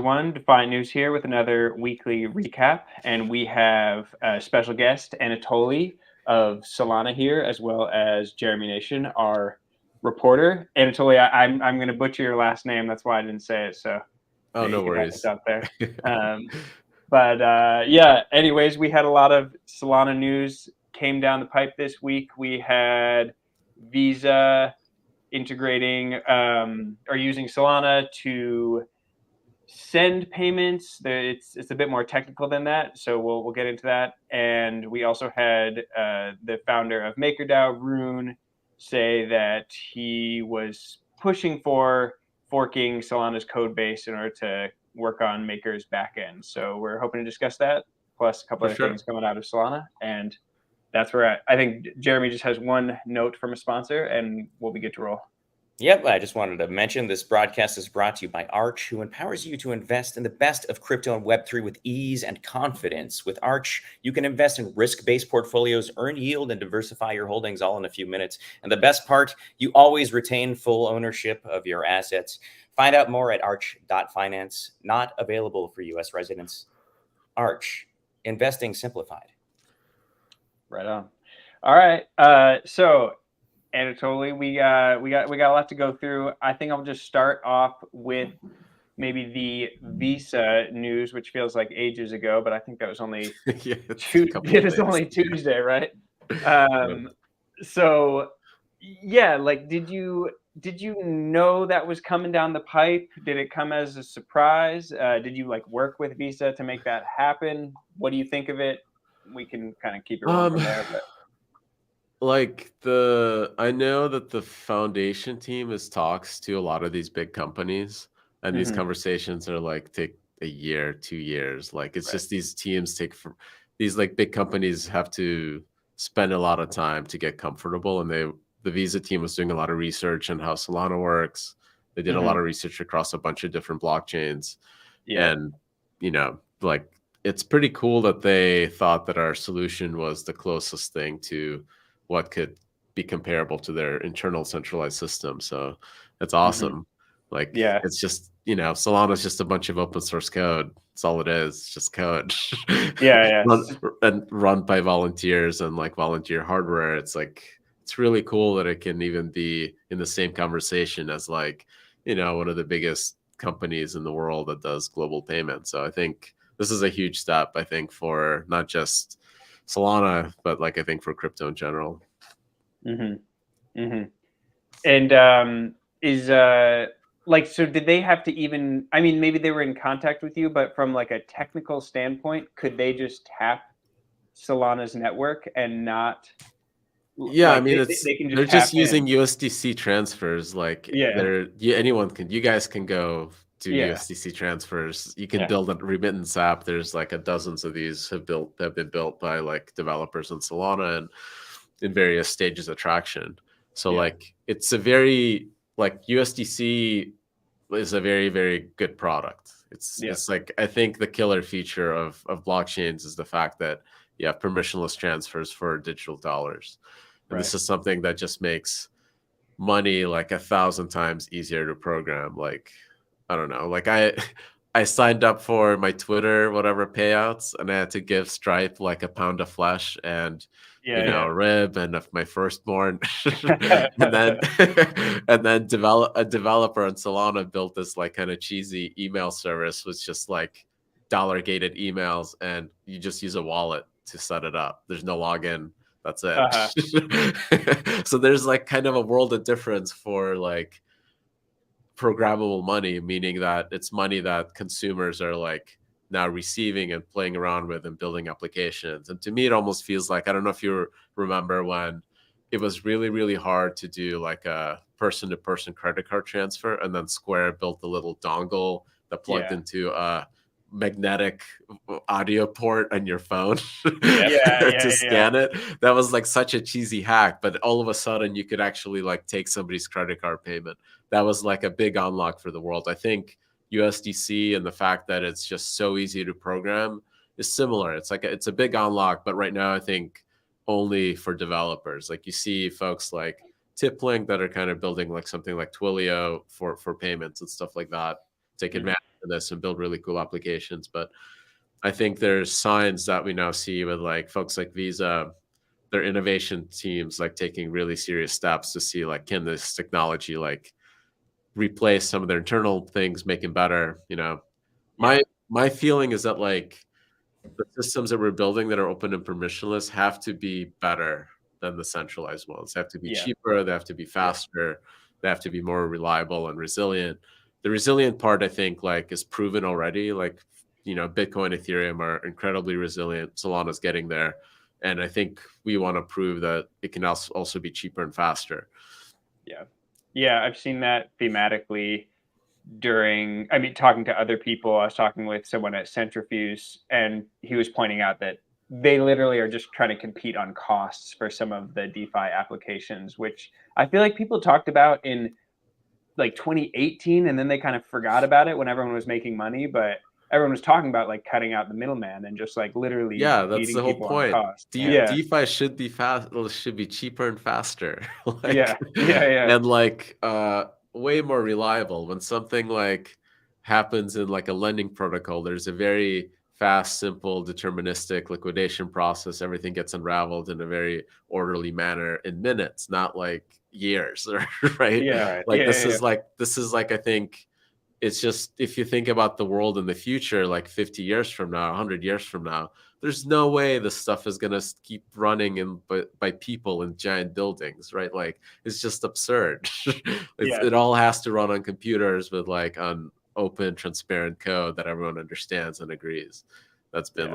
everyone. Defiant News here with another weekly recap. And we have a special guest, Anatoly of Solana here, as well as Jeremy Nation, our reporter. Anatoly, I'm going to butcher your last name. That's why I didn't say it. So no you can help us worries. out there. Yeah, anyways, we had a lot of Solana news came down the pipe this week. We had Visa integrating or using Solana to send payments. It's a bit more technical than that, so we'll get into that. And we also had the founder of MakerDAO, Rune, say that he was pushing for forking Solana's code base in order to work on Maker's backend. So we're hoping to discuss that, plus a couple other things coming out of Solana. And that's where I think Jeremy just has one note from a sponsor, and we'll be good to roll. Yep, I just wanted to mention this broadcast is brought to you by Arch, who empowers you to invest in the best of crypto and Web3 with ease and confidence. With Arch, you can invest in risk-based portfolios, earn yield, and diversify your holdings all in a few minutes. And the best part, you always retain full ownership of your assets. Find out more at arch.finance, not available for U.S. residents. Arch, investing simplified. Right on. All right, so Anatoly, we got a lot to go through. I think I'll just start off with maybe the Visa news, which feels like ages ago, but I think that was only only Tuesday, right? So yeah, like did you know that was coming down the pipe? Did it come as a surprise? Did you like work with Visa to make that happen? What do you think of it? We can kind of keep it rolling from there, but I know that the foundation team is talks to a lot of these big companies, and these conversations are like take a year, 2 years. Like it's just these teams these like big companies have to spend a lot of time to get comfortable, and the Visa team was doing a lot of research on how Solana works. They did a lot of research across a bunch of different blockchains, and like it's pretty cool that they thought that our solution was the closest thing to what could be comparable to their internal centralized system. So that's awesome. Like, it's just, Solana is just a bunch of open source code. That's all it is. It's just code. Run by volunteers and like volunteer hardware. It's like, it's really cool that it can even be in the same conversation as like, one of the biggest companies in the world that does global payments. So I think this is a huge step, I think, for not just Solana, but like I think for crypto in general. And is like, so did they have to even, I mean, maybe they were in contact with you, but from like a technical standpoint, could they just tap Solana's network and not? Yeah, like, I mean, they're just using USDC transfers. Like, you guys can go do USDC transfers. You can build a remittance app. There's like dozens of these have been built by like developers in Solana and in various stages of traction. So like it's a very like USDC is a very, very good product. It's like I think the killer feature of blockchains is the fact that you have permissionless transfers for digital dollars. And this is something that just makes money like 1,000 times easier to program. Like, I don't know, like I signed up for my Twitter, whatever payouts, and I had to give Stripe like a pound of flesh and, a rib and my firstborn. and then a developer in Solana built this like kind of cheesy email service with just like dollar gated emails, and you just use a wallet to set it up. There's no login. That's it. So there's like kind of a world of difference for like programmable money, meaning that it's money that consumers are like now receiving and playing around with and building applications. And to me, it almost feels like, I don't know if you remember when it was really, really hard to do like a person-to-person credit card transfer, and then Square built a little dongle that plugged into a magnetic audio port on your phone to scan it. That was like such a cheesy hack, but all of a sudden you could actually like take somebody's credit card payment. That was like a big unlock for the world. I think USDC and the fact that it's just so easy to program is similar. It's like it's a big unlock, but right now I think only for developers. Like you see folks like TipLink that are kind of building like something like Twilio for payments and stuff like that. take advantage of this and build really cool applications. But I think there's signs that we now see with like folks like Visa, their innovation teams like taking really serious steps to see like, can this technology like replace some of their internal things, make them better? My feeling is that like the systems that we're building that are open and permissionless have to be better than the centralized ones. They have to be cheaper, they have to be faster, they have to be more reliable and resilient. The resilient part, I think, like is proven already. Like, Bitcoin, Ethereum are incredibly resilient. Solana's getting there. And I think we want to prove that it can also be cheaper and faster. Yeah, I've seen that thematically talking to other people. I was talking with someone at Centrifuge, and he was pointing out that they literally are just trying to compete on costs for some of the DeFi applications, which I feel like people talked about in like 2018, and then they kind of forgot about it when everyone was making money. But everyone was talking about like cutting out the middleman and just like literally that's the whole point. DeFi should be should be cheaper and faster. And like way more reliable. When something like happens in like a lending protocol, there's a very fast, simple, deterministic liquidation process. Everything gets unraveled in a very orderly manner in minutes, not like years, right? This is like I think it's just, if you think about the world in the future, like 50 years from now, 100 years from now, there's no way this stuff is going to keep running by people in giant buildings, right? Like, it's just absurd. It all has to run on computers with like on open, transparent code that everyone understands and agrees. That's been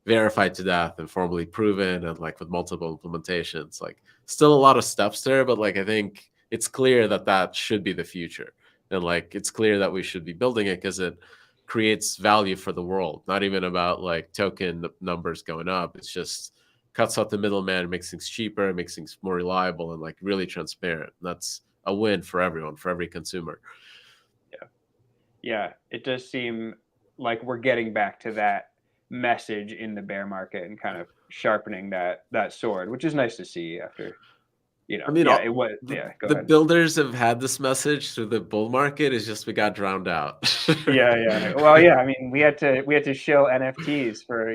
verified to death and formally proven, and like with multiple implementations. Like, still a lot of steps there, but like I think it's clear that should be the future. And like, it's clear that we should be building it because it creates value for the world. Not even about like token numbers going up. It's just cuts out the middleman, makes things cheaper, makes things more reliable, and like really transparent. And that's a win for everyone, for every consumer. Yeah, it does seem like we're getting back to that message in the bear market and kind of sharpening that sword, which is nice to see after. The builders have had this message through the bull market. It's just we got drowned out. Well, I mean, we had to show NFTs for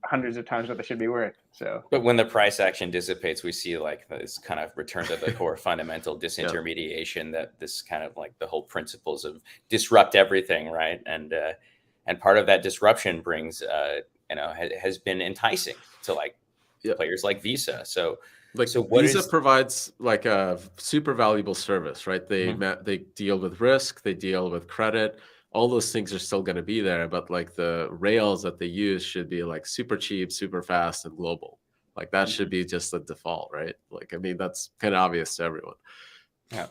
hundreds of times what they should be worth. So, but when the price action dissipates, we see like this kind of return to the core fundamental disintermediation. That this kind of like the whole principles of disrupt everything, right? And part of that disruption brings has been enticing to like players like Visa. So Visa provides like a super valuable service, right? They deal with risk, they deal with credit. All those things are still going to be there, but like the rails that they use should be like super cheap, super fast, and global. Like that should be just the default, right? Like, I mean, that's kind of obvious to everyone. Yeah.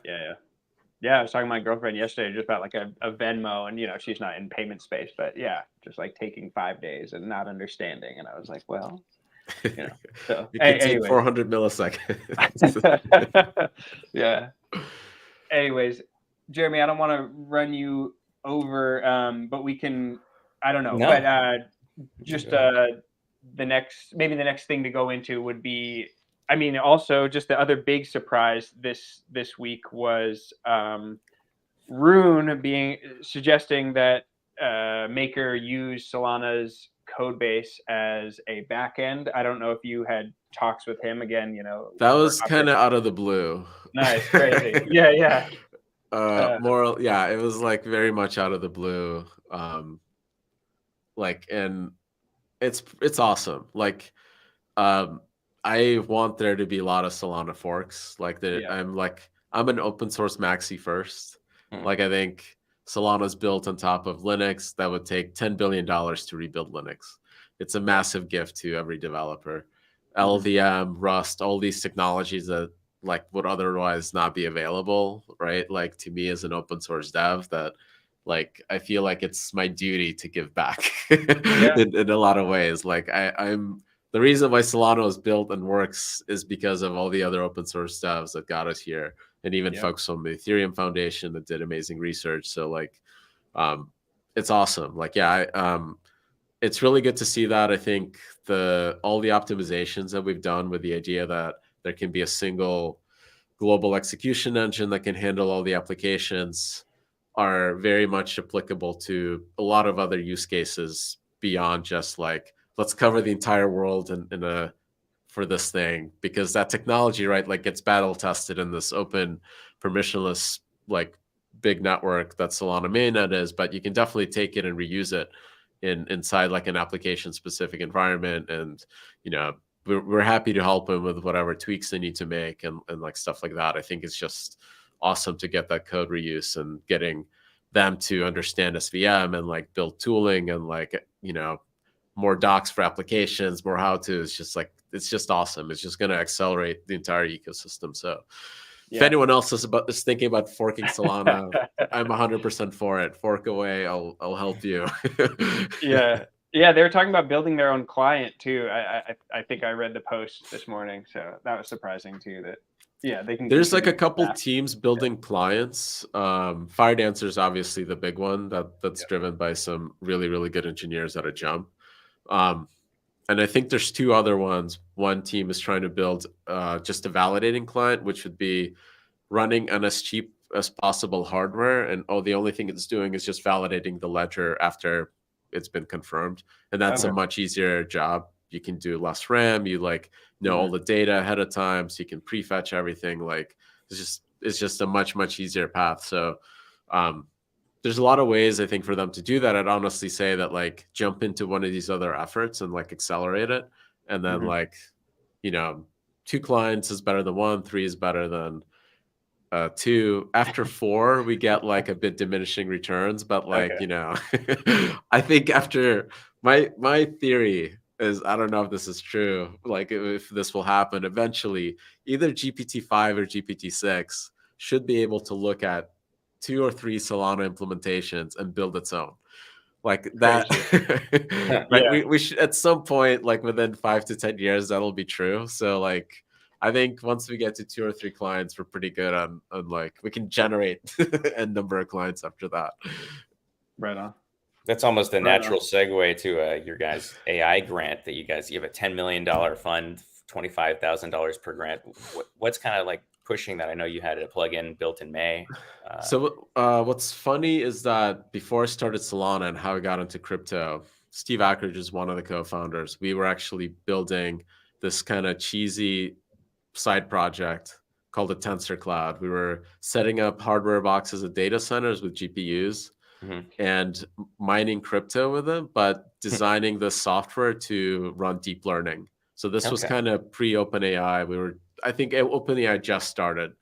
I was talking to my girlfriend yesterday just about like a Venmo, and she's not in payment space, but just like taking 5 days and not understanding. And I was like, well. So you can take 400 milliseconds. Anyways, Jeremy, I don't want to run you over, but we can. I don't know, but just the next thing to go into would be. I mean, also just the other big surprise this week was Rune suggesting that Maker use Solana's code base as a backend. I don't know if you had talks with him again. That was kind of out of the blue. Nice, crazy. It was like very much out of the blue. And it's awesome. Like, I want there to be a lot of Solana forks. Like I'm an open source maxi first. Like, I think Solana's built on top of Linux. That would take $10 billion to rebuild Linux. It's a massive gift to every developer. LVM, Rust, all these technologies that like would otherwise not be available, right? Like, to me as an open source dev, that like I feel like it's my duty to give back in a lot of ways. Like I'm the reason why Solana was built and works is because of all the other open source devs that got us here. And even folks from the Ethereum Foundation that did amazing research. So like, it's awesome. Like, it's really good to see that. I think all the optimizations that we've done with the idea that there can be a single global execution engine that can handle all the applications, are very much applicable to a lot of other use cases beyond just like, let's cover the entire world for this thing, because that technology, right, like gets battle tested in this open permissionless, like big network that Solana mainnet is, but you can definitely take it and reuse it inside like an application specific environment. And, you know, we're happy to help them with whatever tweaks they need to make and like stuff like that. I think it's just awesome to get that code reuse and getting them to understand SVM and like build tooling and like, you know, more docs for applications, more how-to. It's just like, it's just awesome. It's just going to accelerate the entire ecosystem. So if anyone else is thinking about forking Solana, I'm 100% for it. Fork away. I'll help you. Yeah, they were talking about building their own client too. I think I read the post this morning, so that was surprising too. That they can. There's like a couple teams building clients. Firedancer is obviously the big one that's driven by some really, really good engineers at a Jump. And I think there's two other ones. One team is trying to build just a validating client, which would be running on as cheap as possible hardware. And the only thing it's doing is just validating the ledger after it's been confirmed. And that's a much easier job. You can do less RAM. You like know all the data ahead of time, so you can prefetch everything. Like it's just a much easier path. So there's a lot of ways I think for them to do that. I'd honestly say that like jump into one of these other efforts and like accelerate it. And then like, you know, 2 clients is better than 1, 3 is better than 2. After 4, we get like a bit diminishing returns, but like, you know, I think after my theory is, I don't know if this is true, like if this will happen eventually, either GPT-5 or GPT-6 should be able to look at 2 or 3 Solana implementations and build its own. Like that, right? We should, at some point, like within 5 to 10 years, that'll be true. So like, I think once we get to 2 or 3 clients, we're pretty good on like, we can generate a number of clients after that. Right on. That's almost a natural segue to your guys' AI grant that you have a $10 million fund, $25,000 per grant. What's kind of like pushing that? I know you had a plugin built in May. So what's funny is that before I started Solana and how I got into crypto, Steve Ackridge is one of the co-founders. We were actually building this kind of cheesy side project called the Tensor Cloud. We were setting up hardware boxes at data centers with GPUs and mining crypto with them, but designing the software to run deep learning. So this was kind of pre-OpenAI. I think OpenAI just started,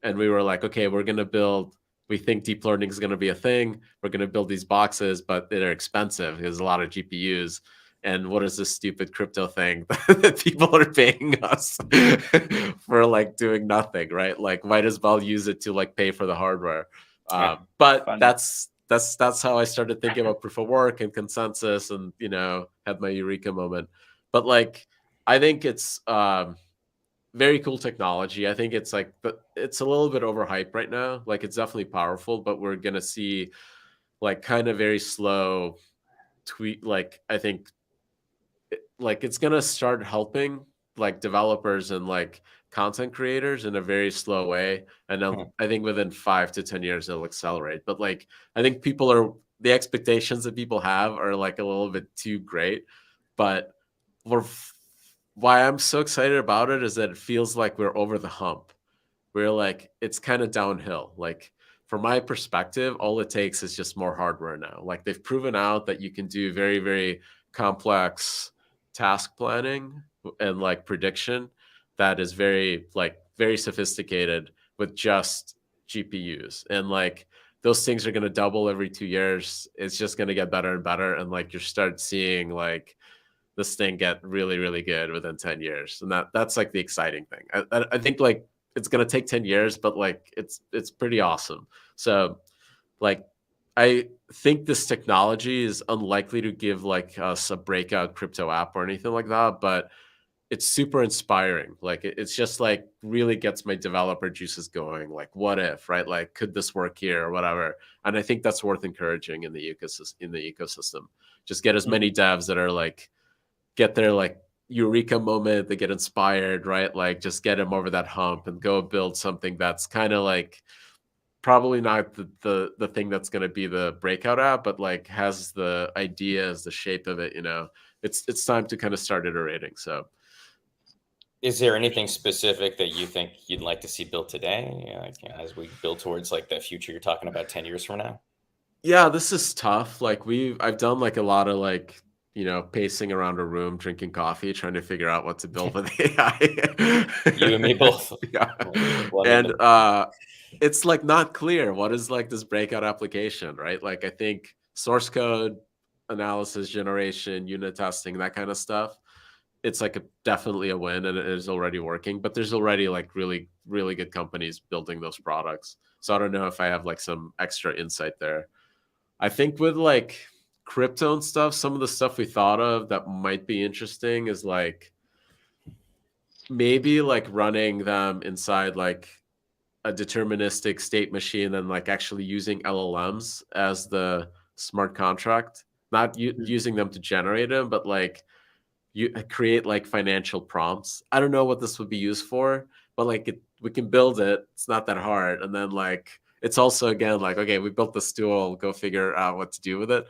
and we were like, okay, we think deep learning is going to be a thing. We're going to build these boxes, but they're expensive. There's a lot of GPUs. And what is this stupid crypto thing that people are paying us for like doing nothing, right? Like might as well use it to like pay for the hardware. But that's how I started thinking about proof of work and consensus, and, you know, had my eureka moment. But like, I think it's very cool technology. I think it's like, but it's a little bit overhyped right now. Like it's definitely powerful, but we're going to see like kind of very slow tweak. Like, I think like it's going to start helping like developers and like content creators in a very slow way. And then I think within 5 to 10 years, it'll accelerate. But like, I think the expectations that people have are like a little bit too great, but why I'm so excited about it is that it feels like we're over the hump. We're like, it's kind of downhill. Like from my perspective, all it takes is just more hardware now. Like they've proven out that you can do very, very complex task planning and like prediction that is very sophisticated with just GPUs. And like those things are going to double every 2 years. It's just going to get better and better. And like you start seeing like this thing get really, really good within 10 years. And that's like the exciting thing. I think like it's going to take 10 years, but like it's pretty awesome. So like, I think this technology is unlikely to give like us a breakout crypto app or anything like that, but it's super inspiring. Like it's just like really gets my developer juices going. Like what if, right? Like could this work here or whatever? And I think that's worth encouraging in the ecosystem. Just get as many devs that are like, get their like eureka moment, they get inspired, right? Like just get them over that hump and go build something that's kind of like probably not the thing that's going to be the breakout app, but like has the ideas, the shape of it, it's time to kind of start iterating. So is there anything specific that you think you'd like to see built today, as we build towards like the future you're talking about 10 years from now? Yeah, this is tough. Like I've done like a lot of like, pacing around a room, drinking coffee, trying to figure out what to build with AI. You and me both. Yeah. And it's like not clear what is like this breakout application, right? Like I think source code analysis, generation, unit testing, that kind of stuff. It's like definitely a win, and it is already working, but there's already like really, really good companies building those products. So I don't know if I have like some extra insight there. I think with like crypto and stuff, some of the stuff we thought of that might be interesting is like maybe like running them inside like a deterministic state machine and like actually using LLMs as the smart contract, not using them to generate them, but like you create like financial prompts. I don't know what this would be used for, but like we can build it. It's not that hard. And then like, it's also again, like, okay, we built this tool, go figure out what to do with it.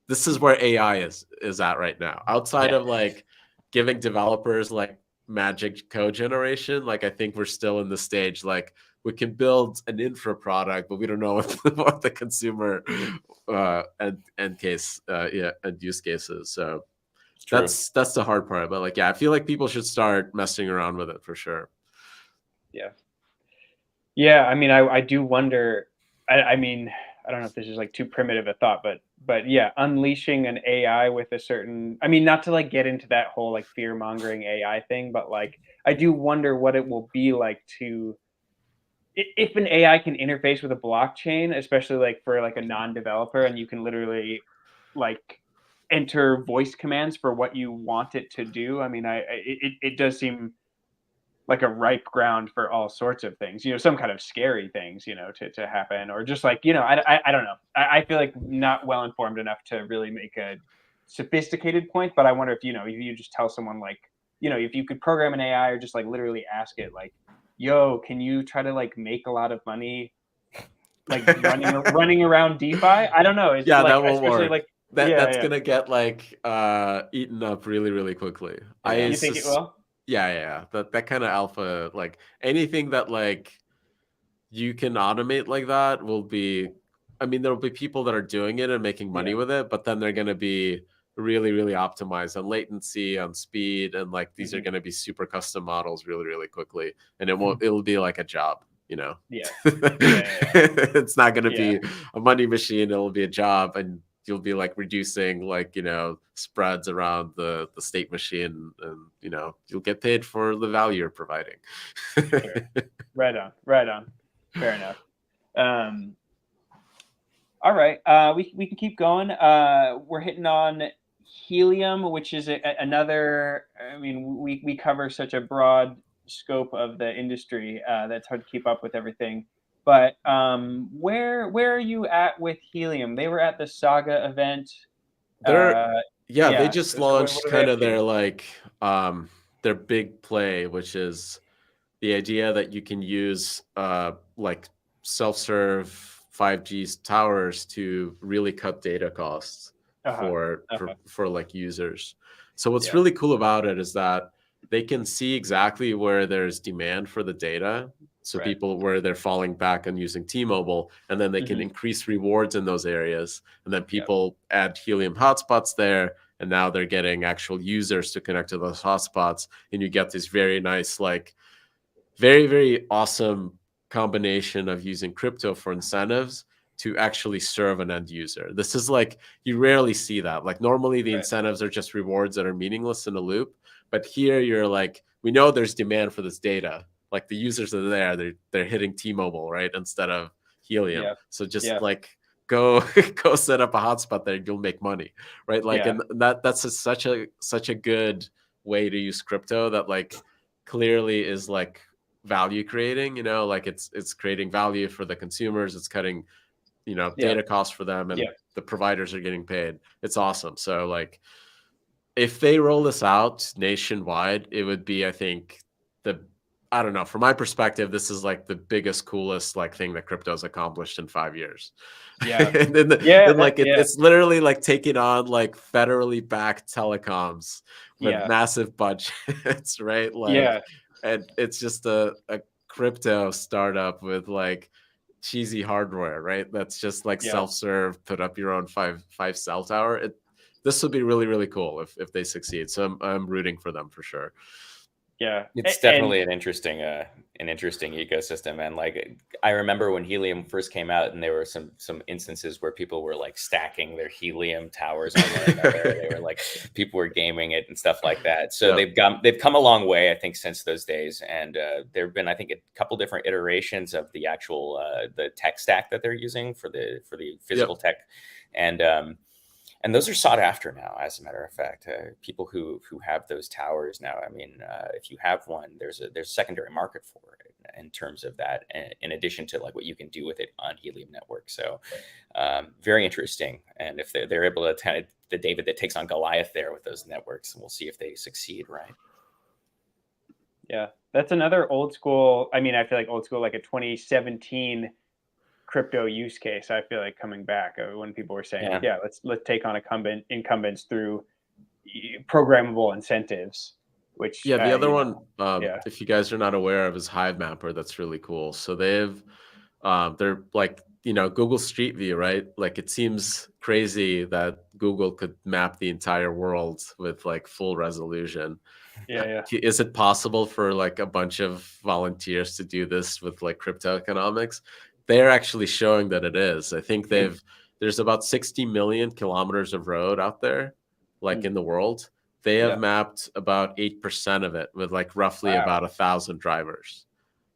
This is where AI is at right now. Outside of like giving developers like magic code generation, like I think we're still in the stage, like we can build an infra product, but we don't know what the consumer end case, end use case is. So that's the hard part. But like, yeah, I feel like people should start messing around with it for sure. Yeah. I mean, I do wonder. I mean, I don't know if this is like too primitive a thought, but yeah, unleashing an AI with a certain, I mean, not to like get into that whole like fear mongering AI thing, but like I do wonder what it will be like to, if an AI can interface with a blockchain, especially like for like a non-developer, and you can literally like enter voice commands for what you want it to do. I mean, it does seem like a ripe ground for all sorts of things, some kind of scary things, to happen, or just like, I don't know. I feel like not well informed enough to really make a sophisticated point, but I wonder if, if you just tell someone like, if you could program an AI or just like literally ask it like, yo, can you try to like make a lot of money, like running around DeFi? I don't know. It's yeah, like, that won't work. Like, that's gonna get like eaten up really, really quickly. You think it will? Yeah. That kind of alpha, like anything that like you can automate like that will be, I mean, there'll be people that are doing it and making money with it, but then they're gonna be really, really optimized on latency, on speed, and like these are gonna be super custom models really, really quickly, and it'll be like a job. It's not going to be a money machine. It'll be a job, and you'll be like reducing like, spreads around the state machine, and, you'll get paid for the value you're providing. Sure. Right on. Fair enough. All right. We can keep going. We're hitting on Helium, which is another, I mean, we cover such a broad scope of the industry that's hard to keep up with everything. But where are you at with Helium? They were at the Saga event. They just launched kind of their like their big play, which is the idea that you can use like self-serve 5G towers to really cut data costs for like users. So what's really cool about it is that they can see exactly where there's demand for the data. So people where they're falling back on using T-Mobile, and then they can increase rewards in those areas. And then people add Helium hotspots there, and now they're getting actual users to connect to those hotspots. And you get this very nice, like very, very awesome combination of using crypto for incentives to actually serve an end user. This is like, you rarely see that. Like normally the incentives are just rewards that are meaningless in a loop. But here you're like, we know there's demand for this data. Like the users are there, they're hitting T-Mobile, right? Instead of Helium. So just like go set up a hotspot there, you'll make money, right? Like, and that's such a good way to use crypto that like clearly is like value creating, like it's creating value for the consumers. It's cutting, data costs for them, and the providers are getting paid. It's awesome. So like, if they roll this out nationwide, it would be, I think, I don't know, from my perspective, this is like the biggest, coolest like thing that crypto's accomplished in 5 years. Yeah. And then, it's literally like taking on like federally backed telecoms with massive budgets, right? Like, and it's just a crypto startup with like cheesy hardware, right? That's just like self-serve, put up your own five cell tower. This would be really, really cool if they succeed. So I'm rooting for them for sure. Yeah, it's definitely an interesting ecosystem. And like, I remember when Helium first came out, and there were some instances where people were like stacking their Helium towers on one another. They were like, people were gaming it and stuff like that. So they've come a long way, I think, since those days. And there have been, I think, a couple different iterations of the actual the tech stack that they're using for the physical tech, and those are sought after now, as a matter of fact. People who have those towers now, I mean, if you have one, there's a secondary market for it in terms of that, in addition to like what you can do with it on Helium Network. So very interesting. And if they're able to kind of the David that takes on Goliath there with those networks, we'll see if they succeed, right? Yeah, that's another old school. I mean, I feel like old school, like a 2017 crypto use case. I feel like coming back when people were saying, let's take on incumbents through programmable incentives. Which the other one, if you guys are not aware of, is Hive Mapper. That's really cool. So they're like, Google Street View, right? Like, it seems crazy that Google could map the entire world with like full resolution. Is it possible for like a bunch of volunteers to do this with like crypto economics? They're actually showing that it is. I think there's about 60 million kilometers of road out there, like in the world. They have mapped about 8% of it with like roughly about 1,000 drivers.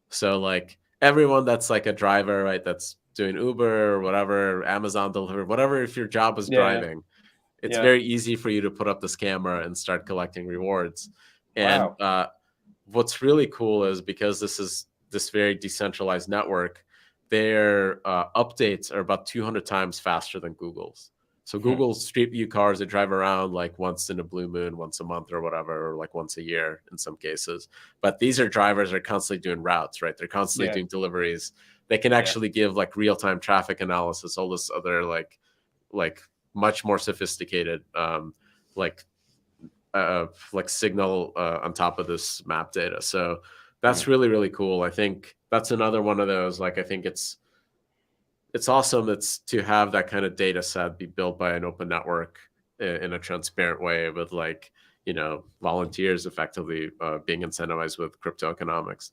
So like everyone that's like a driver, right, that's doing Uber or whatever, Amazon delivery, whatever, if your job is driving, it's very easy for you to put up this camera and start collecting rewards. And what's really cool is, because this is this very decentralized network, their updates are about 200 times faster than Google's. So Google's Street View cars, they drive around like once in a blue moon, once a month or whatever, or like once a year in some cases. But these are drivers that are constantly doing routes, right? They're constantly doing deliveries. They can actually give like real-time traffic analysis, all this other like much more sophisticated signal on top of this map data. So that's really, really cool. I think that's another one of those, like, I think it's awesome to have that kind of data set be built by an open network in a transparent way with like, volunteers effectively being incentivized with crypto economics.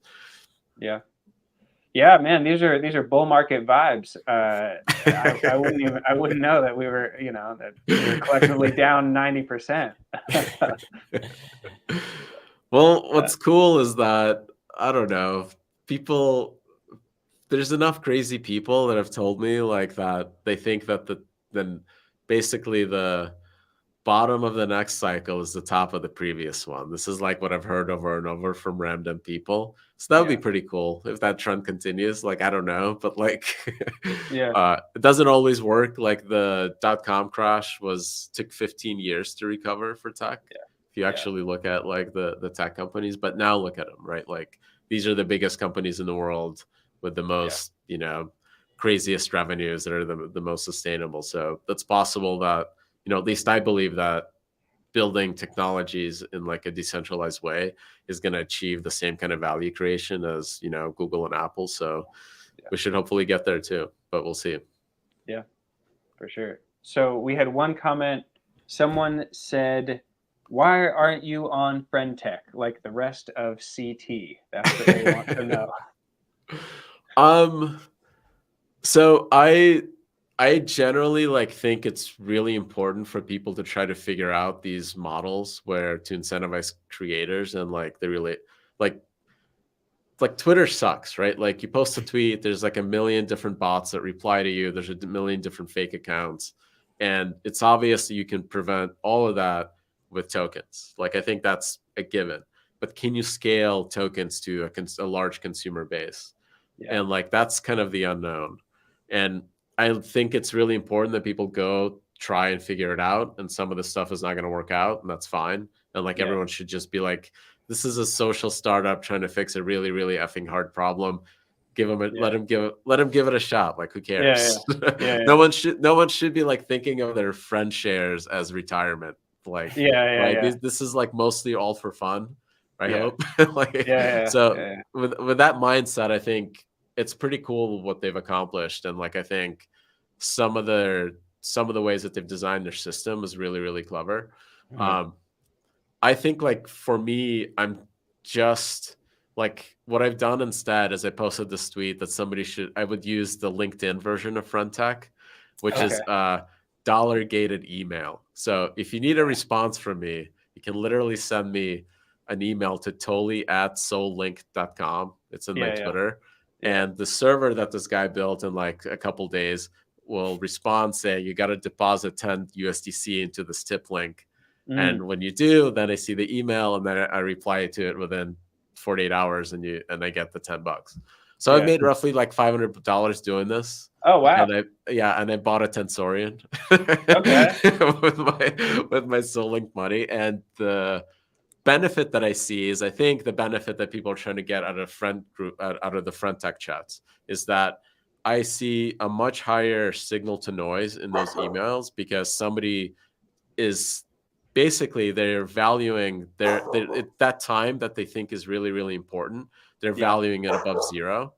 Yeah, man, these are bull market vibes. I wouldn't know that we were, that we were collectively down 90%. Well, what's cool is that, I don't know, there's enough crazy people that have told me like that they think that then basically the bottom of the next cycle is the top of the previous one. This is like what I've heard over and over from random people. So that would be pretty cool if that trend continues. Like, I don't know, but like, it doesn't always work. Like the .com crash took 15 years to recover for tech. If you actually look at like the tech companies, but now look at them, right? Like, these are the biggest companies in the world with the most, craziest revenues that are the most sustainable. So that's possible that, at least I believe that building technologies in like a decentralized way is going to achieve the same kind of value creation as, Google and Apple. So we should hopefully get there too, but we'll see. Yeah, for sure. So we had one comment. Someone said, "Why aren't you on Friendtech like the rest of CT?" That's what they want to know. So I generally think it's really important for people to try to figure out these models where to incentivize creators, and they relate like Twitter sucks, right? Like, you post a tweet, there's like a million different bots that reply to you. There's a million different fake accounts, and it's obvious that you can prevent all of that with tokens. Like, I think that's a given, but can you scale tokens to a large consumer base? And that's kind of the unknown. And I think it's really important that people go try and figure it out. And some of the stuff is not going to work out, and that's fine. And everyone should just be like, this is a social startup trying to fix a really, really effing hard problem. Give him let him give it a shot. Like, who cares? No one should be like thinking of their friend shares as retirement. Like, This is like mostly all for fun. I hope. With that mindset, I think it's pretty cool what they've accomplished, and like I think some of the ways that they've designed their system is really, really clever. I think like for me, I'm just like, what I've done instead is I posted this tweet that I would use the LinkedIn version of Friendtech, which is dollar gated email. So if you need a response from me, you can literally send me an email to toli@sollink.com. It's in my Twitter. And the server that this guy built in like a couple days will respond saying, you got to deposit 10 USDC into this tip link. And when you do, then I see the email, and then I reply to it within 48 hours, and I get the $10. So I made roughly like $500 doing this. Oh wow! And I bought a Tensorian with my Sollink money. And the benefit that I see is, I think the benefit that people are trying to get out of friend group, out of the Friendtech chats, is that I see a much higher signal to noise in those emails, because somebody is basically, they're valuing that time that they think is really, really important. They're valuing it above zero,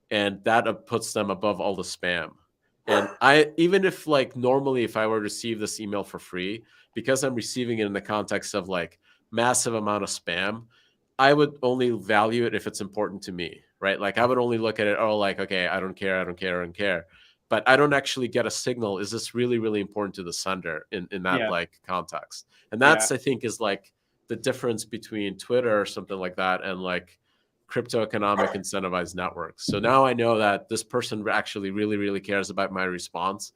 and that puts them above all the spam. And even if like normally if I were to receive this email for free, because I'm receiving it in the context of like massive amount of spam, I would only value it if it's important to me, right? Like I would only look at it, like, okay, I don't care. But I don't actually get a signal. Is this really, really important to the sender in that like context? And that's, I think, is like the difference between Twitter or something like that and like crypto economic incentivized networks. So now I know that this person actually really, really cares about my response,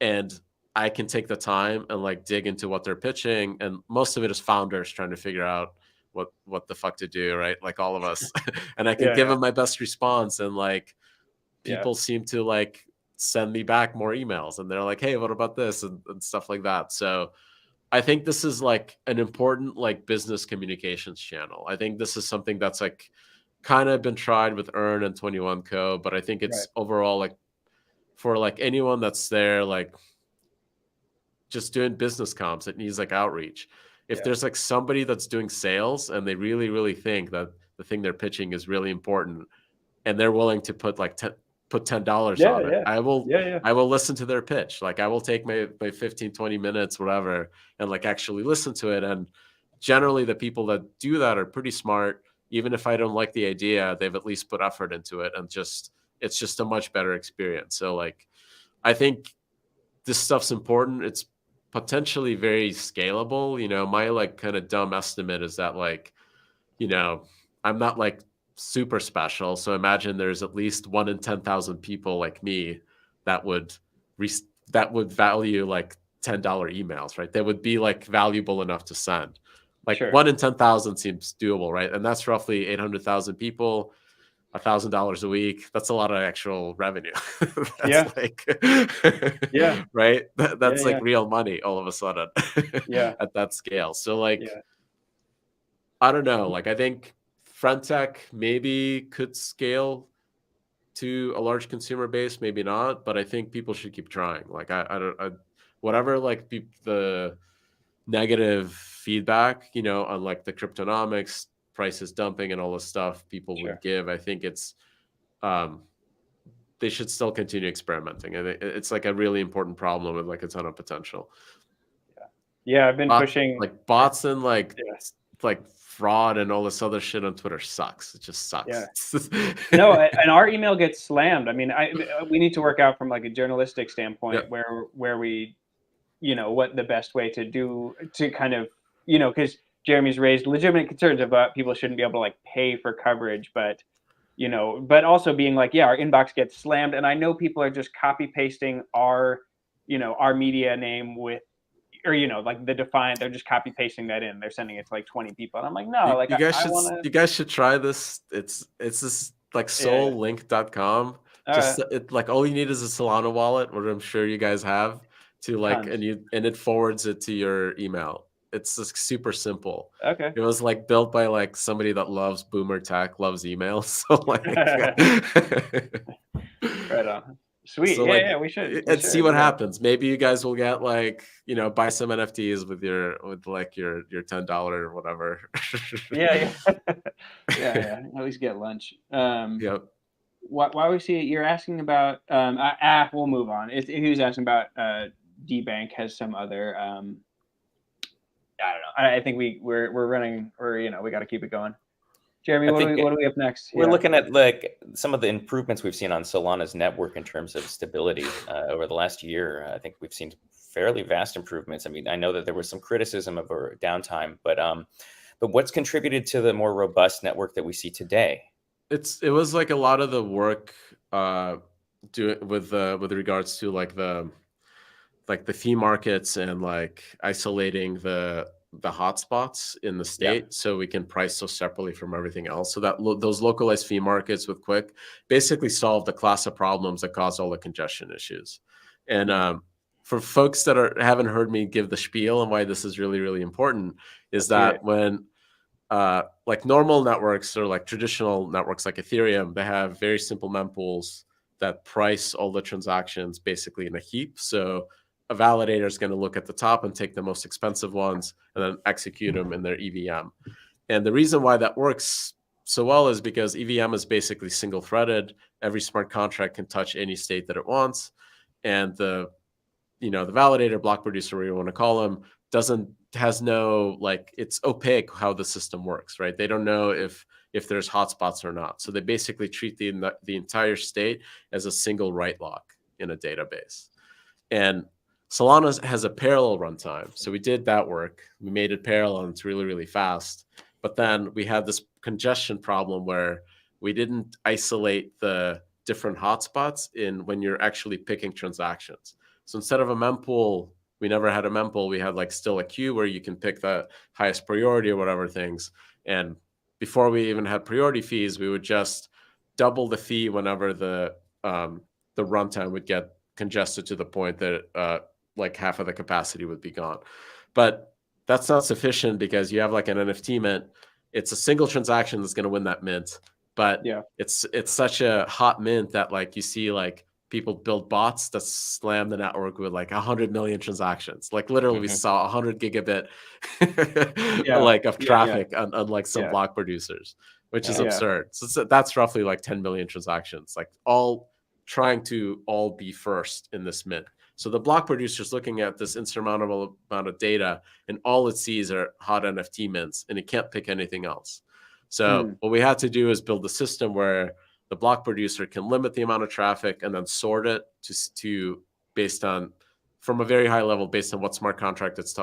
and I can take the time and like dig into what they're pitching. And most of it is founders trying to figure out what the fuck to do, right? Like all of us. And I can give them my best response, and like people seem to like send me back more emails, and they're like, hey, what about this, and stuff like that. So I think this is like an important like business communications channel. I think this is something that's like kind of been tried with Earn and 21 Co, but I think it's overall like for like anyone that's there, like just doing business comms, it needs like outreach. If there's like somebody that's doing sales and they really, really think that the thing they're pitching is really important, and they're willing to put like $10 on it, I will listen to their pitch. Like I will take my 15, 20 minutes, whatever, and like actually listen to it. And generally the people that do that are pretty smart. Even if I don't like the idea, they've at least put effort into it, and it's just a much better experience. So like, I think this stuff's important. It's potentially very scalable. You know, my like kind of dumb estimate is that like, you know, I'm not like super special. So imagine there's at least 1 in 10,000 people like me that would value like $10 emails, right? That would be like valuable enough to send. Like 1 in 10,000 seems doable, right? And that's roughly 800,000 people, $1,000 a week. That's a lot of actual revenue. That's right. That's like real money all of a sudden. At that scale. So like, I don't know. Like I think Friendtech maybe could scale to a large consumer base, maybe not, but I think people should keep trying. Like whatever like the negative feedback, you know, on like the cryptonomics, prices dumping and all this stuff people would give, I think it's they should still continue experimenting. I think it's like a really important problem with like a ton of potential. I've been pushing like bots and like fraud and all this other shit on Twitter sucks. It just sucks. No, and our email gets slammed. I mean, we need to work out from like a journalistic standpoint where we, you know, what the best way to do to kind of, you know, because Jeremy's raised legitimate concerns about people shouldn't be able to like pay for coverage, but you know, but also being like, our inbox gets slammed, and I know people are just copy pasting our, you know, our media name with, or you know, like the Defiant, they're just copy pasting that in. They're sending it to like 20 people, and I'm like, no, like you guys should try this. It's this like sollink.com. Just like all you need is a Solana wallet, which I'm sure you guys have, to like, and it forwards it to your email. It's just super simple. Okay. It was like built by like somebody that loves boomer tech, loves email. So like, right on. Sweet. So yeah, we should. Let's see what happens. Maybe you guys will get like, buy some NFTs with your $10 or whatever. yeah. At least get lunch. Yep. Why we see it? You're asking about. We'll move on. He was asking about. DBank has some other. I don't know. I think we're running, or we got to keep it going. Jeremy, what do we have next? We're looking at like some of the improvements we've seen on Solana's network in terms of stability over the last year. I think we've seen fairly vast improvements. I mean, I know that there was some criticism of our downtime, but what's contributed to the more robust network that we see today? It was like a lot of the work with regards to like the fee markets and like isolating the hotspots in the state, so we can price those separately from everything else. So that those localized fee markets with Quick basically solve the class of problems that cause all the congestion issues. And for folks that haven't heard me give the spiel and why this is really, really important, is that when like normal networks or like traditional networks like Ethereum, they have very simple mempools that price all the transactions basically in a heap. So a validator is going to look at the top and take the most expensive ones and then execute them in their EVM. And the reason why that works so well is because EVM is basically single threaded. Every smart contract can touch any state that it wants. And the validator, block producer, whatever you want to call them, has no, like, it's opaque how the system works, right? They don't know if there's hotspots or not. So they basically treat the entire state as a single write lock in a database. And Solana has a parallel runtime. So we did that work. We made it parallel and it's really, really fast. But then we had this congestion problem where we didn't isolate the different hotspots when you're actually picking transactions. So instead of a mempool, we never had a mempool. We had like still a queue where you can pick the highest priority or whatever things. And before we even had priority fees, we would just double the fee whenever the runtime would get congested to the point that like half of the capacity would be gone. But that's not sufficient because you have like an NFT mint. It's a single transaction that's going to win that mint. But it's such a hot mint that like you see like people build bots that slam the network with like 100 million transactions. Like literally we saw 100 gigabit like of traffic unlike some block producers, which is absurd. So that's roughly like 10 million transactions, like all trying to all be first in this mint. So the block producer is looking at this insurmountable amount of data, and all it sees are hot NFT mints, and it can't pick anything else. So what we had to do is build a system where the block producer can limit the amount of traffic and then sort it to based on, from a very high level, based on what smart contract it's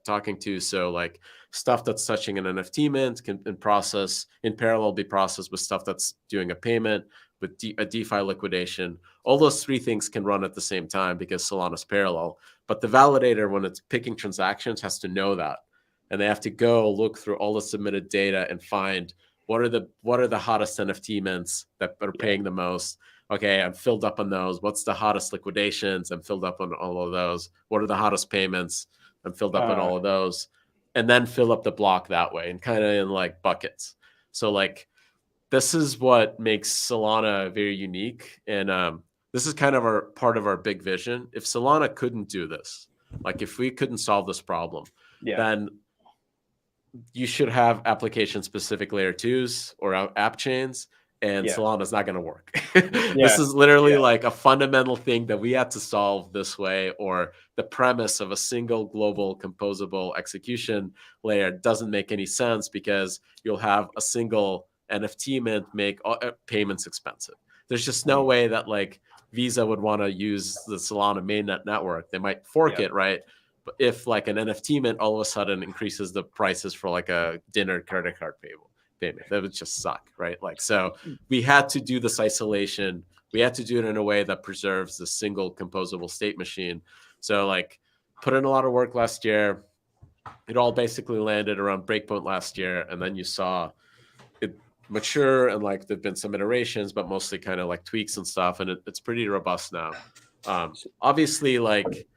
talking to. So like stuff that's touching an NFT mint can in parallel be processed with stuff that's doing a payment, with a DeFi liquidation. All those three things can run at the same time because Solana's parallel. But the validator, when it's picking transactions, has to know that. And they have to go look through all the submitted data and find what are the hottest NFT mints that are paying the most. Okay, I'm filled up on those. What's the hottest liquidations? I'm filled up on all of those. What are the hottest payments? I'm filled up on all of those. And then fill up the block that way and kind of in like buckets. So like, this is what makes Solana very unique. And this is kind of part of our big vision. If Solana couldn't do this, like if we couldn't solve this problem, then you should have application-specific layer 2s or app chains, and Solana is not going to work. This is literally like a fundamental thing that we had to solve this way, or the premise of a single global composable execution layer doesn't make any sense because you'll have a single NFT mint make payments expensive. There's just no way that like Visa would want to use the Solana mainnet network. They might fork it, right? But if like an NFT mint all of a sudden increases the prices for like a dinner credit card payment, that would just suck, right? Like, so we had to do this isolation. We had to do it in a way that preserves the single composable state machine. So like put in a lot of work last year. It all basically landed around breakpoint last year. And then you saw it mature, and like there've been some iterations, but mostly kind of like tweaks and stuff. And it's pretty robust now. Obviously, like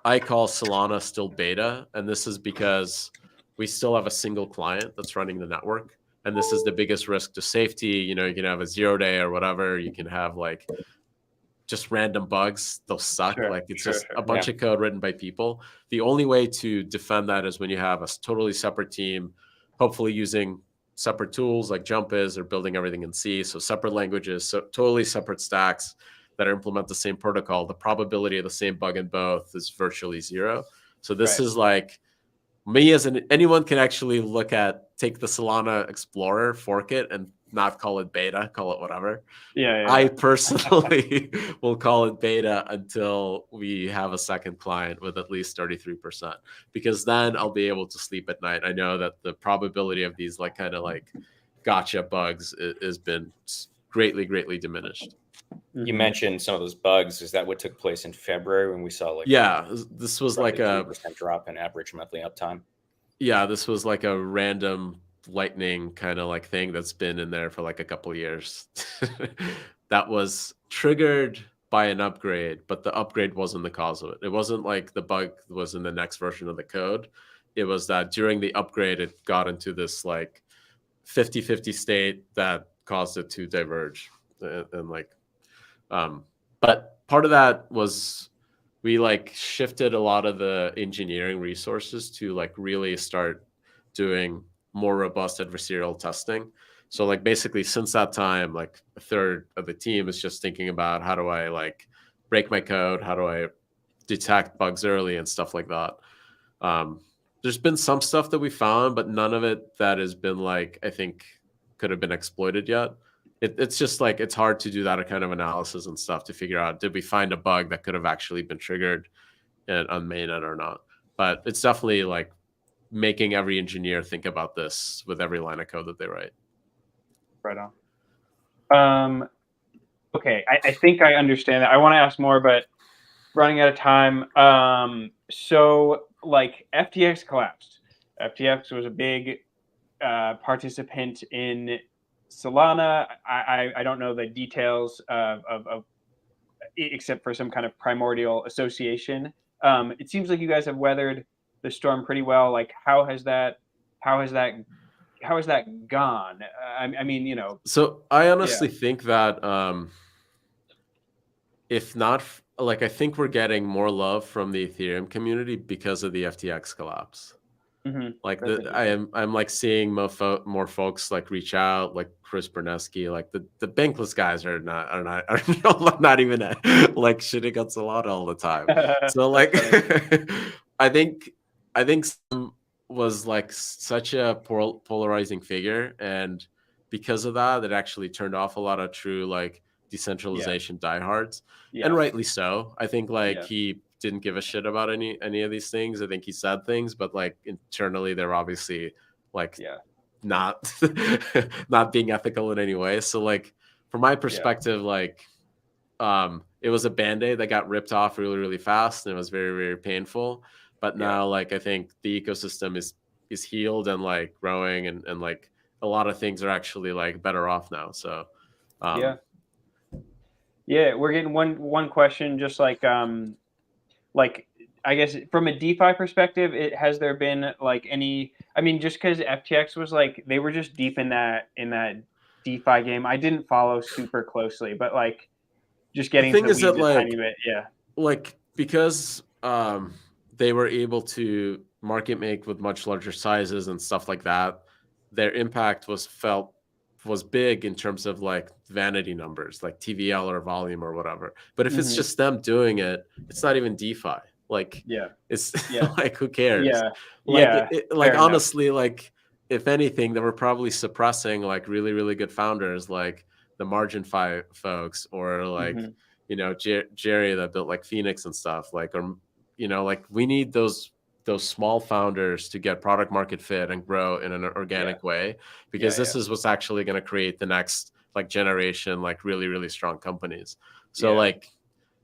I call Solana still beta, and this is because we still have a single client that's running the network, and this is the biggest risk to safety. You know, you can have a 0 day or whatever. You can have like just random bugs. They'll suck. Like it's just a bunch of code written by people. The only way to defend that is when you have a totally separate team, hopefully using separate tools like Jump is, or building everything in C. So separate languages, so totally separate stacks that implement the same protocol. The probability of the same bug in both is virtually zero. So this is like, me as anyone can actually take the Solana Explorer, fork it, and not call it beta, call it whatever. I personally will call it beta until we have a second client with at least 33%, because then I'll be able to sleep at night. I know that the probability of these like kind of like gotcha bugs has been greatly diminished. You mentioned some of those bugs. Is that what took place in February when we saw like this was like a 3% drop in average monthly uptime? Yeah, this was like a random lightning kind of like thing that's been in there for like a couple of years. That was triggered by an upgrade, but the upgrade wasn't the cause of it. It wasn't like the bug was in the next version of the code. It was that during the upgrade, it got into this like 50-50 state that caused it to diverge. And like, but part of that was we like shifted a lot of the engineering resources to like really start doing more robust adversarial testing. So like basically since that time, like a third of the team is just thinking about how do I like break my code? How do I detect bugs early and stuff like that? There's been some stuff that we found, but none of it that has been like, I think could have been exploited yet. It's just like, it's hard to do that kind of analysis and stuff to figure out, did we find a bug that could have actually been triggered on mainnet or not? But it's definitely like making every engineer think about this with every line of code that they write. Right on. Okay, I think I understand that. I want to ask more, but running out of time. So like FTX collapsed. FTX was a big participant in Solana. I don't know the details of except for some kind of primordial association. It seems like you guys have weathered the storm pretty well. Like how has that gone? I mean, you know. So I honestly think that if not, like I think we're getting more love from the Ethereum community because of the FTX collapse. Like I'm like seeing more folks like reach out, like Chris Bernesky, like the bankless guys are not even like shitting on Solana all the time. So like I think Sam was like such a polarizing figure, and because of that, it actually turned off a lot of true like decentralization diehards, and rightly so. I think like he didn't give a shit about any of these things. I think he said things, but like internally they're obviously like not not being ethical in any way. So like from my perspective, like it was a band-aid that got ripped off really fast, and it was very painful. But now like I think the ecosystem is healed and like growing, and like a lot of things are actually like better off now. So we're getting one question, just like I guess from a DeFi perspective, has there been like any? I mean, just because FTX was like they were just deep in that DeFi game. I didn't follow super closely, but like just getting the thing to is that like tiny bit, like because they were able to market make with much larger sizes and stuff like that, their impact was big in terms of like vanity numbers, like TVL or volume or whatever. But if it's just them doing it, it's not even DeFi. Like, it's like, who cares? Like honestly, like if anything, they were probably suppressing like really good founders, like the Margin 5 folks, or like you know Jerry that built like Phoenix and stuff. Like, or you know, like we need those small founders to get product market fit and grow in an organic way, because this is what's actually going to create the next like generation, like really strong companies. So like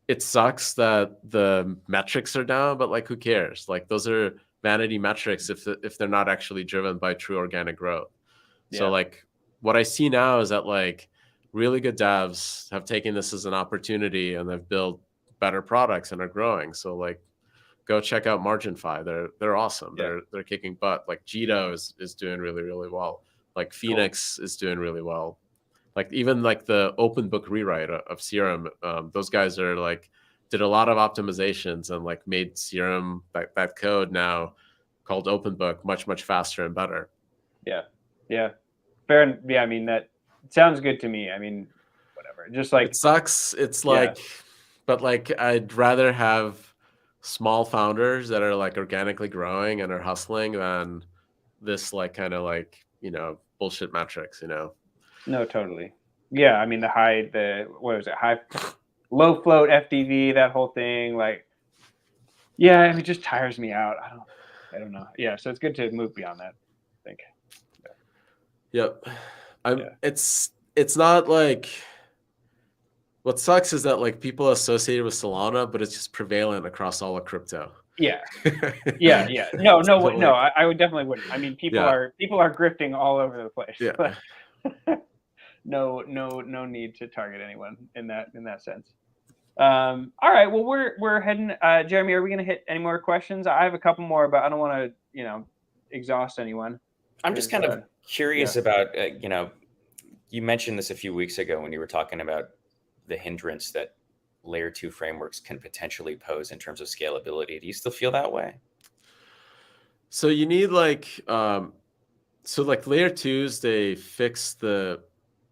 it sucks that the metrics are down, but like who cares? Like those are vanity metrics if they're not actually driven by true organic growth. So like what I see now is that like really good devs have taken this as an opportunity, and they've built better products and are growing. So like go check out MarginFi. They're awesome. They're kicking butt. Like Jito is doing really, really well. Like Phoenix is doing really well. Like even like the open book rewrite of Serum, those guys are like did a lot of optimizations and like made Serum that code now called open book much faster and better. Yeah, fair. Yeah, I mean that sounds good to me. I mean, whatever. Just like it sucks. It's like, but like I'd rather have small founders that are like organically growing and are hustling than this like kind of like bullshit metrics. No, totally. Yeah, I mean what was it? Low float FDV, that whole thing. Like, yeah, it just tires me out. I don't know. Yeah, so it's good to move beyond that, I think. Yep. It's not like what sucks is that like people associated with Solana, but it's just prevalent across all of crypto. Yeah. No, I would definitely wouldn't. I mean, people are grifting all over the place. Yeah. No need to target anyone in that sense. All right. Well, we're heading. Jeremy, are we going to hit any more questions? I have a couple more, but I don't want to exhaust anyone. I'm just kind of curious about you mentioned this a few weeks ago when you were talking about the hindrance that layer 2 frameworks can potentially pose in terms of scalability. Do you still feel that way? So you need like layer 2s, they fix the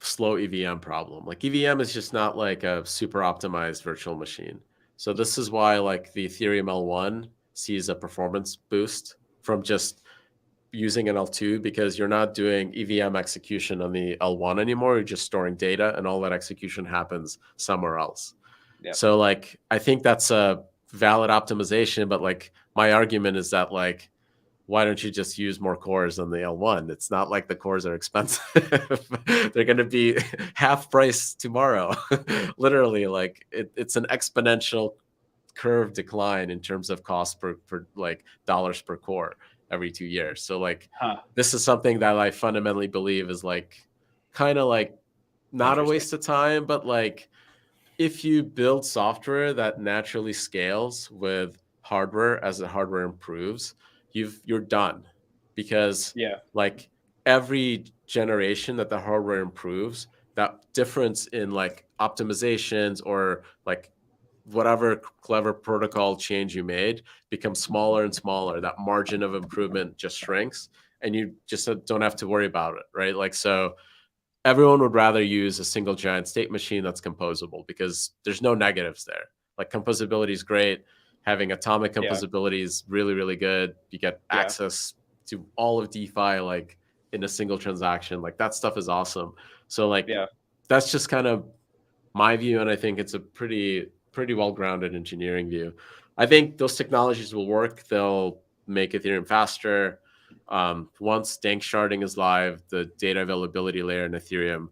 slow EVM problem. Like EVM is just not like a super optimized virtual machine. So this is why like the Ethereum L1 sees a performance boost from just using an L2, because you're not doing EVM execution on the L1 anymore. You're just storing data and all that execution happens somewhere else. Yep. So like, I think that's a valid optimization, but like my argument is that like, why don't you just use more cores on the L1? It's not like the cores are expensive. They're going to be half price tomorrow. Literally, like it's an exponential curve decline in terms of cost per like dollars per core every 2 years. So like this is something that I fundamentally believe is like kind of like not a waste of time, but like if you build software that naturally scales with hardware as the hardware improves, you're done, because like every generation that the hardware improves, that difference in like optimizations or like whatever clever protocol change you made becomes smaller and smaller. That margin of improvement just shrinks and you just don't have to worry about it, right? Like, so everyone would rather use a single giant state machine that's composable because there's no negatives there. Like composability is great. Having atomic composability is really, really good. You get access to all of DeFi like in a single transaction. Like that stuff is awesome. So like that's just kind of my view, and I think it's a pretty well-grounded engineering view. I think those technologies will work. They'll make Ethereum faster. Once dank sharding is live, the data availability layer in Ethereum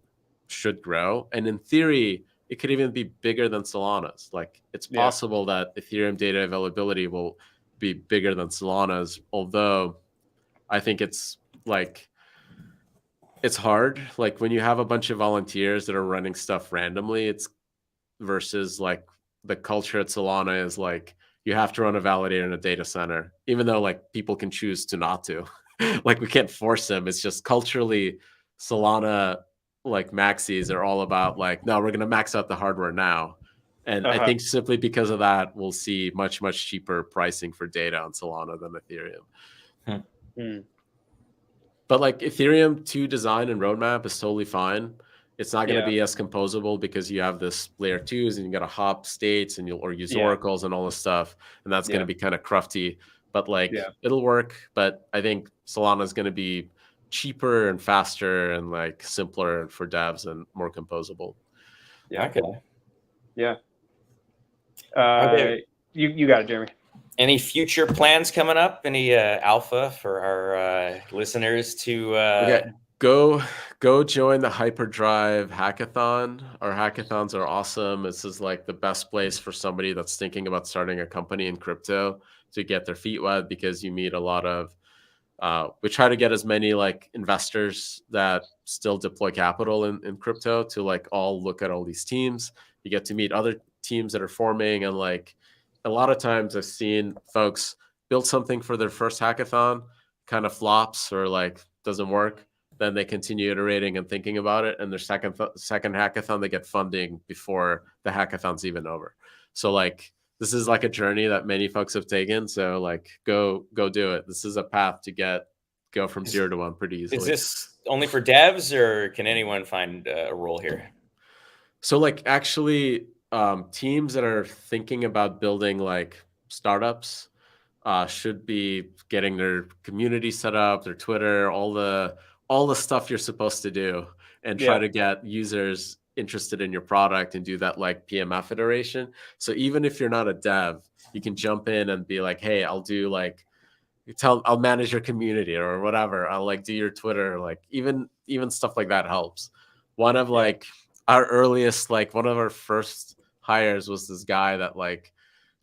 should grow. And in theory, it could even be bigger than Solana's. Like it's possible that Ethereum data availability will be bigger than Solana's, although I think it's like, it's hard. Like when you have a bunch of volunteers that are running stuff randomly, it's versus like the culture at Solana is like, you have to run a validator in a data center, even though like people can choose to not to. Like we can't force them. It's just culturally Solana like maxis are all about like, no, we're going to max out the hardware now. And I think simply because of that, we'll see much cheaper pricing for data on Solana than Ethereum. But like Ethereum 2 design and roadmap is totally fine. It's not going to be as composable because you have this layer 2s and you got to hop states and you'll use oracles and all this stuff. And that's going to be kind of crufty, but like it'll work. But I think Solana is going to be cheaper and faster and like simpler for devs and more composable. You got it, Jeremy. Any future plans coming up? Any alpha for our listeners to go join the Hyperdrive hackathon. Our hackathons are awesome. This is like the best place for somebody that's thinking about starting a company in crypto to get their feet wet, because you meet a lot of we try to get as many like investors that still deploy capital in crypto to like all look at all these teams. You get to meet other teams that are forming and like a lot of times I've seen folks build something for their first hackathon, kind of flops or like doesn't work. Then they continue iterating and thinking about it. And their second hackathon, they get funding before the hackathon's even over. So like, this is like a journey that many folks have taken. So like, go do it. This is a path to go from 0 to 1 pretty easily. Is this only for devs, or can anyone find a role here? So like actually teams that are thinking about building like startups should be getting their community set up, their Twitter, all the stuff you're supposed to do, and try to get users interested in your product and do that like PMF iteration. So even if you're not a dev, you can jump in and be like, hey, I'll do like, I'll manage your community or whatever. I'll like do your Twitter, like even stuff like that helps. One of like our earliest, like one of our first hires was this guy that like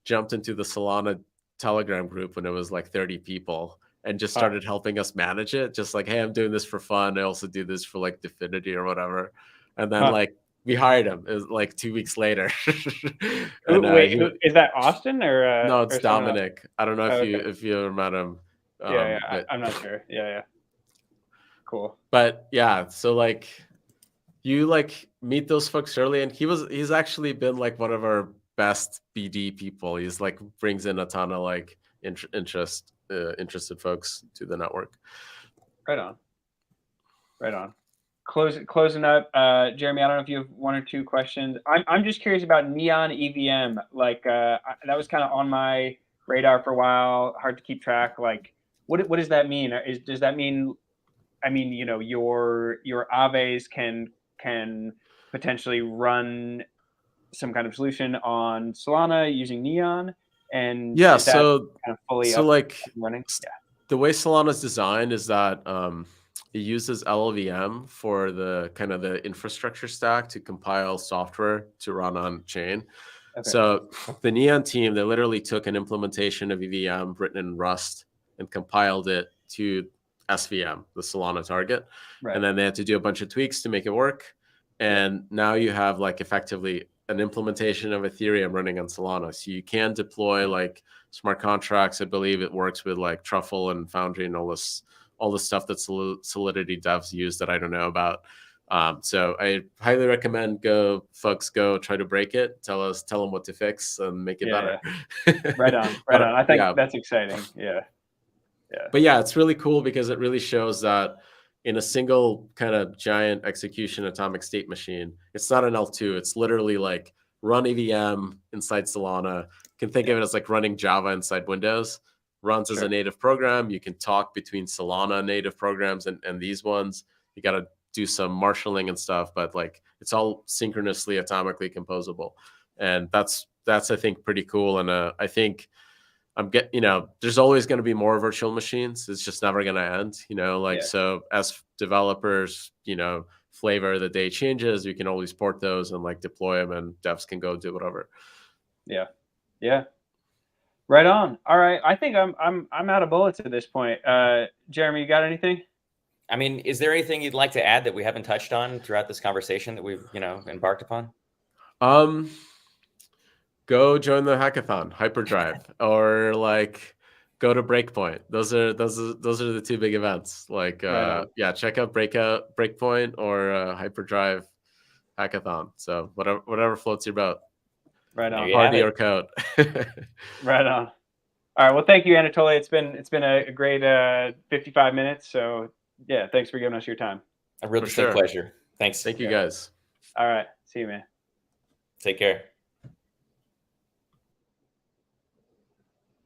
jumped into the Solana Telegram group when it was like 30 people and just started helping us manage it. Just like, hey, I'm doing this for fun. I also do this for like Definity or whatever. And then like we hired him. It was like 2 weeks later. And, wait, is that Austin or no? It's or Dominic. I don't know if you ever met him. But I'm not sure. Yeah. Cool. But yeah, so like you like meet those folks early, and he's actually been like one of our best BD people. He's like brings in a ton of like interested folks to the network. Right on. Closing up, Jeremy, I don't know if you have 1 or 2 questions. I'm just curious about Neon EVM. Like that was kind of on my radar for a while. Hard to keep track. Like, what does that mean? Does that mean? I mean, you know, your Aves can potentially run some kind of solution on Solana using Neon, and yeah, is that so kind of fully so up like and running? Yeah. The way Solana is designed is that it uses LLVM for the kind of the infrastructure stack to compile software to run on chain. Okay. So the Neon team, they literally took an implementation of EVM written in Rust and compiled it to SVM, the Solana target. Right. And then they had to do a bunch of tweaks to make it work. And now you have like effectively an implementation of Ethereum running on Solana. So you can deploy like smart contracts. I believe it works with like Truffle and Foundry and all the stuff that Solidity devs use that I don't know about. So I highly recommend folks go try to break it. Tell them what to fix and make it better. Yeah. Right on. I think that's exciting. Yeah. But yeah, it's really cool because it really shows that in a single kind of giant execution atomic state machine, it's not an L2. It's literally like run EVM inside Solana. You can think of it as like running Java inside Windows. Runs as a native program. You can talk between Solana native programs and these ones. You got to do some marshalling and stuff, but like it's all synchronously atomically composable. And that's I think pretty cool. And I think there's always going to be more virtual machines. It's just never going to end, so as developers, flavor the day changes, you can always port those and like deploy them and devs can go do whatever. Yeah. Right on. All right. I think I'm out of bullets at this point. Jeremy, you got anything? I mean, is there anything you'd like to add that we haven't touched on throughout this conversation that we've, embarked upon? Go join the hackathon, Hyperdrive, or like go to Breakpoint. Those are the 2 big events. Like check out Breakpoint or Hyperdrive hackathon. So whatever floats your boat. Right on. Party or code. Right on. All right. Well, thank you, Anatoly. It's been a great 55 minutes. So yeah, thanks for giving us your time. A real distinct pleasure. Thanks. Thank you guys. All right. See you, man. Take care.